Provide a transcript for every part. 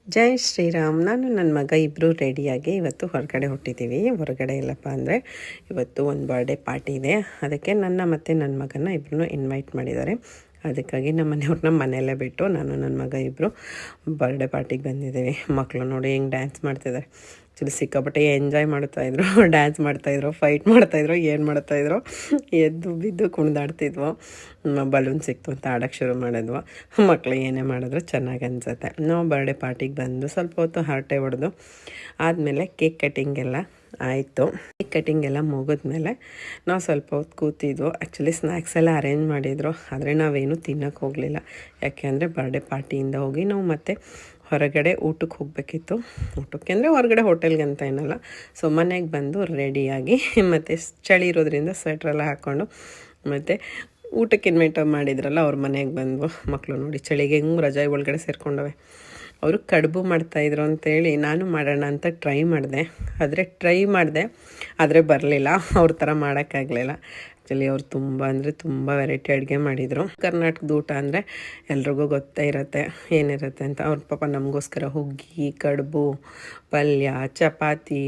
ಜೈ ಶ್ರೀರಾಮ್. ನಾನು ನನ್ನ ಮಗ ಇಬ್ಬರು ರೆಡಿಯಾಗಿ ಇವತ್ತು ಹೊರಗಡೆ ಹೊಟ್ಟಿದ್ದೀವಿ. ಹೊರಗಡೆ ಎಲ್ಲಪ್ಪ ಅಂದರೆ ಇವತ್ತು ಒಂದು ಬರ್ಡೇ ಪಾರ್ಟಿ ಇದೆ. ಅದಕ್ಕೆ ನನ್ನ ಮತ್ತು ನನ್ನ ಮಗನ ಇಬ್ಬರೂ ಇನ್ವೈಟ್ ಮಾಡಿದ್ದಾರೆ. ಅದಕ್ಕಾಗಿ ನಮ್ಮ ಮನೆಯವ್ರನ್ನ ಮನೆಯಲ್ಲೇ ಬಿಟ್ಟು ನಾನು ನನ್ನ ಮಗ ಇಬ್ಬರು ಬರ್ಡೇ ಪಾರ್ಟಿಗೆ ಬಂದಿದ್ದೀವಿ. ಮಕ್ಕಳು ನೋಡಿ ಹೆಂಗೆ ಡ್ಯಾನ್ಸ್ ಮಾಡ್ತಿದ್ದಾರೆ. ಆ್ಯಕ್ಚುಲಿ ಸಿಕ್ಕಾಪಟ್ಟೆ ಎಂಜಾಯ್ ಮಾಡ್ತಾಯಿದ್ರು, ಡ್ಯಾನ್ಸ್ ಮಾಡ್ತಾಯಿದ್ರು, ಫೈಟ್ ಮಾಡ್ತಾಯಿದ್ರು, ಏನು ಮಾಡ್ತಾಯಿದ್ರು, ಎದ್ದು ಬಿದ್ದು ಕುಣಿದಾಡ್ತಿದ್ವು. ಬಲೂನ್ ಸಿಕ್ತು ಅಂತ ಆಡೋಕ್ಕೆ ಶುರು ಮಾಡಿದ್ವು. ಮಕ್ಕಳು ಏನೇ ಮಾಡಿದ್ರು ಚೆನ್ನಾಗಿ ಅನಿಸುತ್ತೆ. ನಾವು ಬರ್ಡೇ ಪಾರ್ಟಿಗೆ ಬಂದು ಸ್ವಲ್ಪ ಹೊತ್ತು ಹರಟೆ ಹೊಡೆದು ಆದಮೇಲೆ ಕೇಕ್ ಕಟ್ಟಿಂಗೆಲ್ಲ ಆಯಿತು. ಕೇಕ್ ಕಟ್ಟಿಂಗ್ ಎಲ್ಲ ಮುಗಿದ್ಮೇಲೆ ನಾವು ಸ್ವಲ್ಪ ಹೊತ್ತು ಕೂತಿದ್ವು. ಆ್ಯಕ್ಚುಲಿ ಸ್ನ್ಯಾಕ್ಸ್ ಎಲ್ಲ ಅರೇಂಜ್ ಮಾಡಿದರು, ಆದರೆ ನಾವೇನು ತಿನ್ನೋಕ್ಕೆ ಹೋಗಲಿಲ್ಲ. ಯಾಕೆ ಅಂದರೆ ಬರ್ಡೇ ಪಾರ್ಟಿಯಿಂದ ಹೋಗಿ ನಾವು ಮತ್ತೆ ಹೊರಗಡೆ ಊಟಕ್ಕೆ ಹೋಗಬೇಕಿತ್ತು. ಊಟಕ್ಕೆ ಅಂದರೆ ಹೊರಗಡೆ ಹೋಟೆಲ್ಗೆ ಅಂತ ಏನಲ್ಲ. ಸೊ ಮನೆಗೆ ಬಂದು ರೆಡಿಯಾಗಿ ಮತ್ತು ಚಳಿ ಇರೋದ್ರಿಂದ ಸ್ವೆಟ್ರೆಲ್ಲ ಹಾಕ್ಕೊಂಡು ಮತ್ತು ಊಟಕ್ಕೆ ಇನ್ವೈಟ್ ಮಾಡಿದ್ರಲ್ಲ ಅವ್ರ ಮನೆಗೆ ಬಂದ್ವು. ಮಕ್ಕಳು ನೋಡಿ ಚಳಿಗೆ ಹೆಂಗೆ ರಜಾಯಿ ಒಳಗಡೆ ಸೇರ್ಕೊಂಡವೆ. ಅವರು ಕಡುಬು ಮಾಡ್ತಾಯಿದ್ರು ಅಂತೇಳಿ ನಾನು ಮಾಡೋಣ ಅಂತ ಟ್ರೈ ಮಾಡಿದೆ, ಆದರೆ ಬರಲಿಲ್ಲ. ಅವ್ರ ಥರ ಮಾಡೋಕ್ಕಾಗಲಿಲ್ಲ. ಆ್ಯಕ್ಚುಲಿ ಅವ್ರು ತುಂಬ ಅಂದರೆ ತುಂಬ ವೆರೈಟಿ ಅಡುಗೆ ಮಾಡಿದರು. ಕರ್ನಾಟಕದ ಊಟ ಅಂದರೆ ಎಲ್ರಿಗೂ ಗೊತ್ತೇ ಇರುತ್ತೆ ಏನಿರುತ್ತೆ ಅಂತ. ಅವ್ರ ಪಾಪ ನಮಗೋಸ್ಕರ ಹುಗ್ಗಿ, ಕಡುಬು, ಪಲ್ಯ, ಚಪಾತಿ,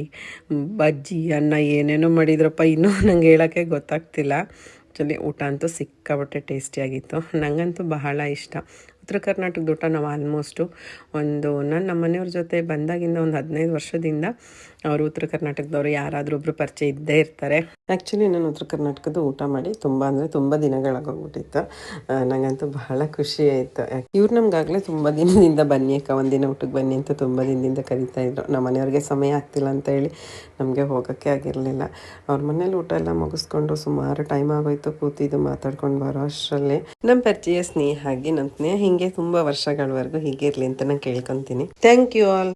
ಬಜ್ಜಿ, ಅನ್ನ ಏನೇನೋ ಮಾಡಿದ್ರಪ್ಪ. ಇನ್ನೂ ನಂಗೆ ಹೇಳೋಕ್ಕೆ ಗೊತ್ತಾಗ್ತಿಲ್ಲ. ಆ್ಯಕ್ಚುಲಿ ಊಟ ಅಂತೂ ಸಿಕ್ಕಾಪಟ್ಟೆ ಟೇಸ್ಟಿಯಾಗಿತ್ತು. ನನಗಂತೂ ಬಹಳ ಇಷ್ಟ. ಉತ್ತರ ಕರ್ನಾಟಕದ ಊಟ ನಾವು ಆಲ್ಮೋಸ್ಟು ನಾನು ನಮ್ಮ ಮನೆಯವ್ರ ಜೊತೆ ಬಂದಾಗಿಂದ ಒಂದು 15 ವರ್ಷದಿಂದ ಅವರು ಉತ್ತರ ಕರ್ನಾಟಕದವರು ಯಾರಾದರೂ ಒಬ್ಬರು ಪರಿಚಯ ಇದ್ದೇ ಇರ್ತಾರೆ. ಆ್ಯಕ್ಚುಲಿ ನಾನು ಉತ್ತರ ಕರ್ನಾಟಕದ ಊಟ ಮಾಡಿ ತುಂಬ ಅಂದರೆ ತುಂಬ ದಿನಗಳಾಗೋಗ್ಬಿಟ್ಟಿತ್ತು. ನನಗಂತೂ ಬಹಳ ಖುಷಿ ಆಯಿತು. ಇವ್ರು ನಮಗಾಗಲೇ ತುಂಬ ದಿನದಿಂದ ಬನ್ನಿ ಅಕ್ಕ, ಒಂದಿನ ಊಟಕ್ಕೆ ಬನ್ನಿ ಅಂತ ತುಂಬ ದಿನದಿಂದ ಕರೀತಾಯಿದ್ರು. ನಮ್ಮ ಮನೆಯವ್ರಿಗೆ ಸಮಯ ಆಗ್ತಿಲ್ಲ ಅಂತ ಹೇಳಿ ನಮಗೆ ಹೋಗೋಕ್ಕೆ ಆಗಿರಲಿಲ್ಲ. ಅವ್ರ ಮನೇಲಿ ಊಟ ಎಲ್ಲ ಮುಗಿಸ್ಕೊಂಡು ಸುಮಾರು ಟೈಮ್ ಆಗೋಯ್ತು. ಕೂತಿದ್ದು ಮಾತಾಡ್ಕೊಂಡು ಬರೋ ಅಷ್ಟರಲ್ಲಿ ನಮ್ಮ ಪರಿಚಯ ಸ್ನೇಹ ಆಗಿ ನಮ್ಮ ಸ್ನೇಹ ಹೀಗೆ ತುಂಬ ವರ್ಷಗಳವರೆಗೂ ಹೀಗೆ ಇರಲಿ ಅಂತ ನಾನು ಕೇಳ್ಕೊತೀನಿ. Thank you all.